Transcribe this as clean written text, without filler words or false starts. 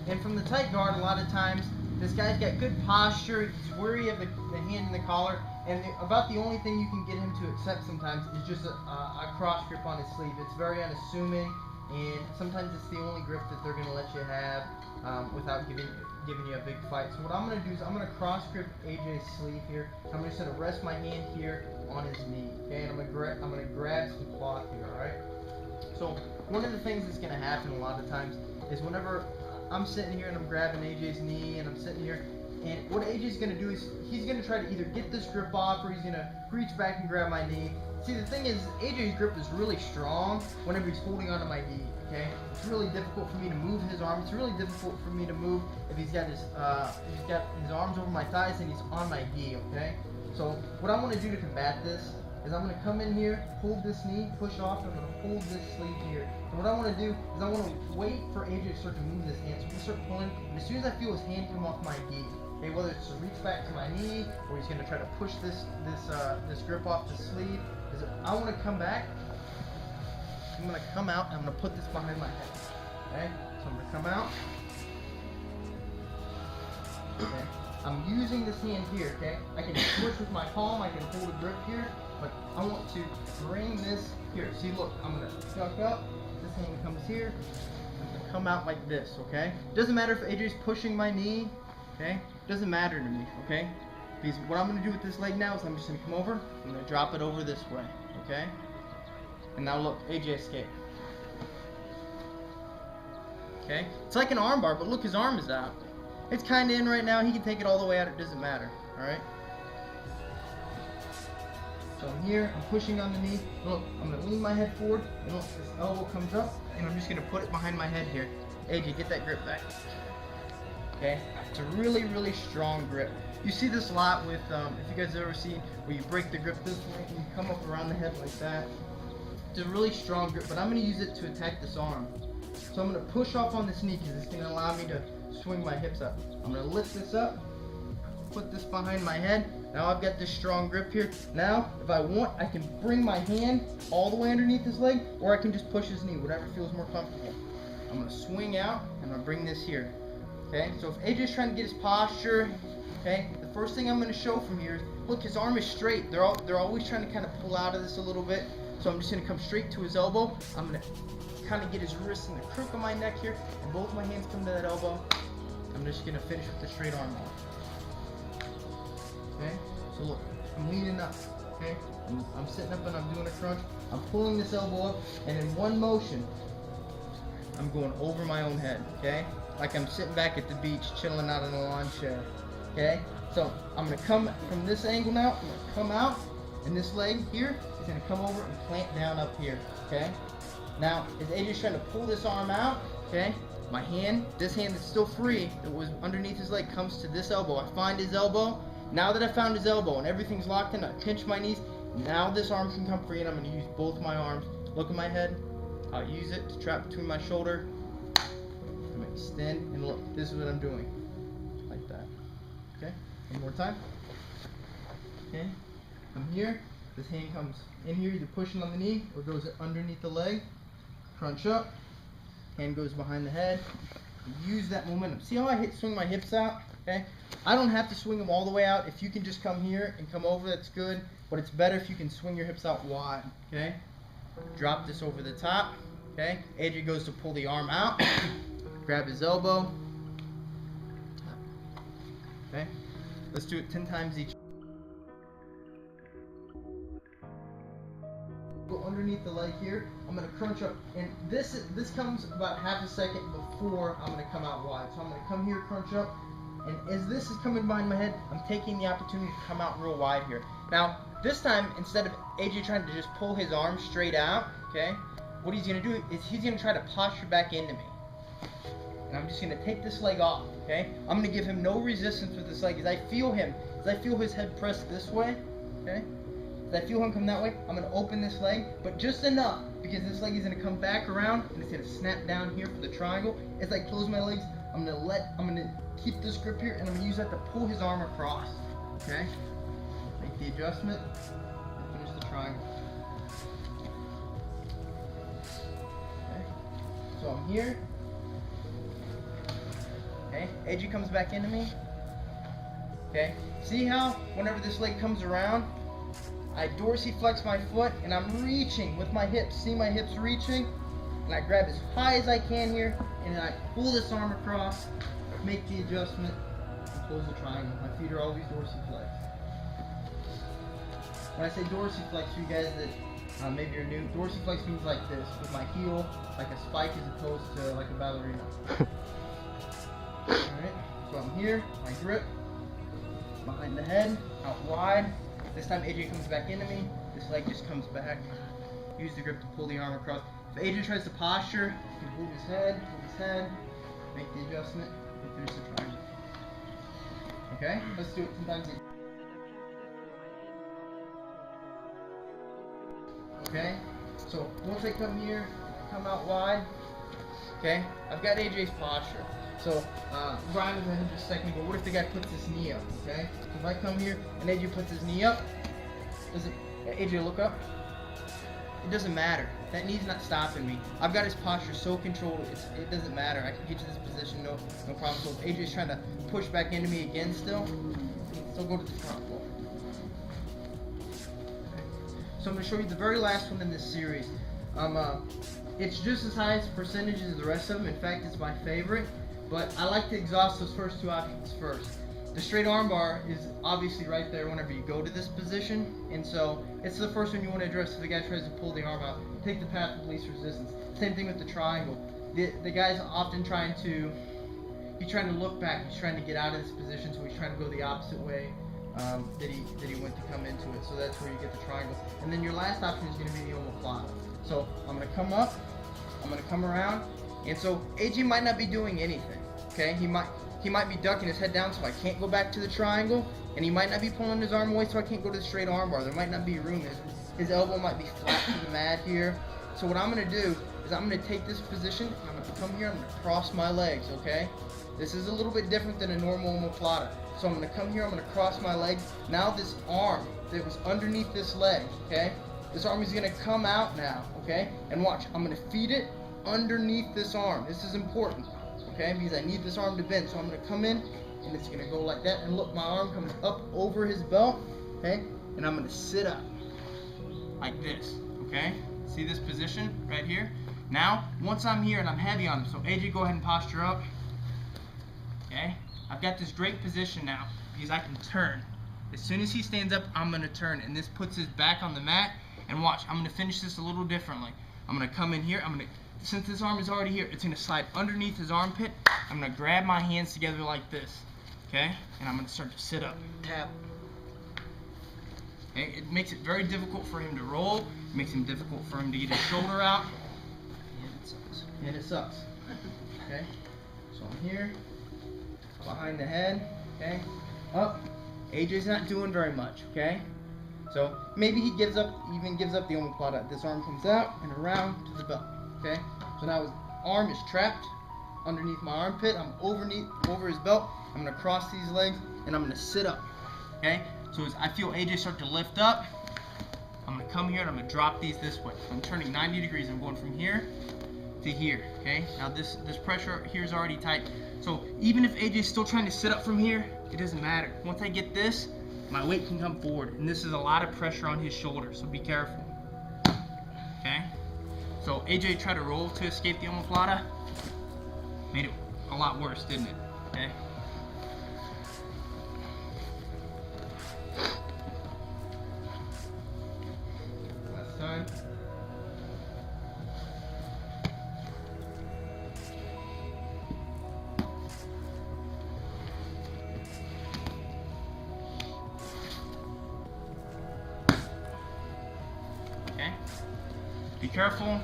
And from the tight guard, a lot of times, this guy's got good posture, he's wary of the hand in the collar, and about the only thing you can get him to accept sometimes is just a cross grip on his sleeve. It's very unassuming, and sometimes it's the only grip that they're going to let you have without giving you a big fight. So what I'm going to do is I'm going to cross grip AJ's sleeve here. I'm just going to rest my hand here on his knee, okay? And I'm going to grab some cloth here, all right? So one of the things that's going to happen a lot of times is whenever I'm sitting here and I'm grabbing AJ's knee and I'm sitting here, and what AJ's going to do is he's going to try to either get this grip off or he's going to reach back and grab my knee. See, the thing is, AJ's grip is really strong whenever he's holding onto my knee, okay? It's really difficult for me to move his arm. It's really difficult for me to move if he's got his arms over my thighs and he's on my knee, okay? So what I want to do to combat this is I'm going to come in here, hold this knee, push off, and I'm going to hold this sleeve here. And what I want to do is I want to wait for AJ to start to move this hand. So we start pulling, and as soon as I feel his hand come off my knee, okay, whether it's to reach back to my knee or he's going to try to push this grip off the sleeve, I want to come back. I'm going to come out and I'm going to put this behind my head. Okay, so I'm going to come out. Okay, I'm using this hand here. Okay, I can push with my palm. I can hold a grip here. But I want to bring this here. See, look, I'm going to tuck up. This hand comes here. I'm going to come out like this, okay? Doesn't matter if AJ's pushing my knee, okay? Doesn't matter to me, okay? Because what I'm going to do with this leg now is I'm just going to come over. I'm going to drop it over this way, okay? And now look, AJ escaped. Okay? It's like an arm bar, but look, his arm is out. It's kind of in right now. He can take it all the way out. It doesn't matter, all right? So I'm here, I'm pushing on the knee. Look, I'm going to lean my head forward, and look, this elbow comes up, and I'm just going to put it behind my head here. AJ, get that grip back. Okay? It's a really, really strong grip. You see this a lot with, if you guys have ever seen where you break the grip this way, and you come up around the head like that. It's a really strong grip, but I'm going to use it to attack this arm. So I'm going to push off on this knee because it's going to allow me to swing my hips up. I'm going to lift this up, put this behind my head. Now I've got this strong grip here. Now, if I want, I can bring my hand all the way underneath his leg, or I can just push his knee, whatever feels more comfortable. I'm going to swing out, and I'm going to bring this here. Okay, so if AJ's trying to get his posture, okay, the first thing I'm going to show from here is, look, his arm is straight. They're always trying to kind of pull out of this a little bit. So I'm just going to come straight to his elbow. I'm going to kind of get his wrist in the crook of my neck here, and both my hands come to that elbow. I'm just going to finish with the straight arm bar. Okay, so look, I'm leaning up, okay, I'm sitting up and I'm doing a crunch, I'm pulling this elbow up, and in one motion, I'm going over my own head, okay, like I'm sitting back at the beach, chilling out in a lawn chair, okay, so I'm going to come from this angle now, I'm going to come out, and this leg here is going to come over and plant down up here, okay, now, as AJ's trying to pull this arm out, okay, my hand, this hand is still free, it was underneath his leg, comes to this elbow, I find his elbow. Now that I found his elbow and everything's locked in, I pinch my knees. Now this arm can come free, and I'm going to use both my arms. Look at my head. I'll use it to trap between my shoulder. I'm going to extend, and look, this is what I'm doing. Like that. Okay? One more time. Okay? I'm here. This hand comes in here, either pushing on the knee or goes underneath the leg. Crunch up. Hand goes behind the head. Use that momentum. See how I swing my hips out? Okay? I don't have to swing them all the way out. If you can just come here and come over, that's good. But it's better if you can swing your hips out wide. Okay? Drop this over the top. Okay? AJ goes to pull the arm out. Grab his elbow. Okay? Let's do it 10 times each. Go underneath the leg here. I'm going to crunch up, and this comes about half a second before I'm going to come out wide. So I'm going to come here, crunch up, and as this is coming behind my head, I'm taking the opportunity to come out real wide here. Now, this time, instead of AJ trying to just pull his arm straight out, okay, what he's going to do is he's going to try to posture back into me. And I'm just going to take this leg off, okay? I'm going to give him no resistance with this leg. As I feel his head press this way, okay? As I feel him come that way, I'm going to open this leg, but just enough, because this leg is going to come back around, and it's going to snap down here for the triangle. As I close my legs, I'm going to keep this grip here, and I'm going to use that to pull his arm across, okay? Make the adjustment, and finish the triangle. Okay? So I'm here. AJ comes back into me. Okay, see how whenever this leg comes around, I dorsiflex my foot and I'm reaching with my hips. See my hips reaching? And I grab as high as I can here, and then I pull this arm across, make the adjustment, and close the triangle. My feet are always dorsiflexed. When I say dorsiflex, for you guys that maybe are new, dorsiflex means like this, with my heel like a spike as opposed to like a ballerina. Alright, so I'm here, my grip, behind the head, out wide. This time AJ comes back into me, this leg just comes back. Use the grip to pull the arm across. If AJ tries to posture, he can move his head, make the adjustment, and finish the triangle. Okay, let's do it 10 times each. Okay, so once I come here, come out wide. Okay, I've got AJ's posture. So Brian was ahead just a second ago. What if the guy puts his knee up? Okay, so if I come here and AJ puts his knee up, AJ look up? It doesn't matter. That knee's not stopping me. I've got his posture so controlled. It doesn't matter. I can get to this position, no problem. So if AJ's trying to push back into me again, still go to the front wall. So I'm going to show you the very last one in this series. It's just as high as percentage as the rest of them. In fact, it's my favorite. But I like to exhaust those first two options first. The straight arm bar is obviously right there whenever you go to this position, and so it's the first one you want to address if the guy tries to pull the arm out. Take the path of least resistance. Same thing with the triangle. The guy's often trying to look back. He's trying to get out of this position, so he's trying to go the opposite way that he went to come into it. So that's where you get the triangle. And then your last option is going to be the omoplata. So I'm going to come up, I'm going to come around, and so AJ might not be doing anything. Okay, he might be ducking his head down so I can't go back to the triangle, and he might not be pulling his arm away so I can't go to the straight arm bar. There might not be room. His elbow might be flat to the mat here. So what I'm going to do is I'm going to take this position, I'm going to come here, I'm going to cross my legs, okay? This is a little bit different than a normal omoplata. So I'm going to come here, I'm going to cross my legs. Now this arm that was underneath this leg, okay? This arm is going to come out now, okay? And watch, I'm going to feed it underneath this arm. This is important. Okay, because I need this arm to bend, so I'm going to come in, and it's going to go like that, and look, my arm comes up over his belt, okay, and I'm going to sit up, like this, okay, see this position right here? Now, once I'm here and I'm heavy on him, so AJ, go ahead and posture up, okay, I've got this great position now, because I can turn. As soon as he stands up, I'm going to turn, and this puts his back on the mat, and watch, I'm going to finish this a little differently. I'm going to come in here, since this arm is already here, it's going to slide underneath his armpit. I'm going to grab my hands together like this, okay? And I'm going to start to sit up, tap. Okay? It makes it very difficult for him to roll. It makes it difficult for him to get his shoulder out. And it sucks. Okay? So I'm here, behind the head, okay? Up. AJ's not doing very much, okay? So maybe he even gives up the omoplata. This arm comes out and around to the belt. Okay, so now his arm is trapped underneath my armpit. I'm over his belt. I'm going to cross these legs and I'm going to sit up. Okay, so as I feel AJ start to lift up, I'm going to come here and I'm going to drop these this way. I'm turning 90 degrees. I'm going from here to here. Okay, now this pressure here is already tight. So even if AJ is still trying to sit up from here, it doesn't matter. Once I get this, my weight can come forward, and this is a lot of pressure on his shoulder, so be careful. Okay. So AJ tried to roll to escape the omoplata. Made it a lot worse, didn't it? Okay. Last time. Okay. Be careful.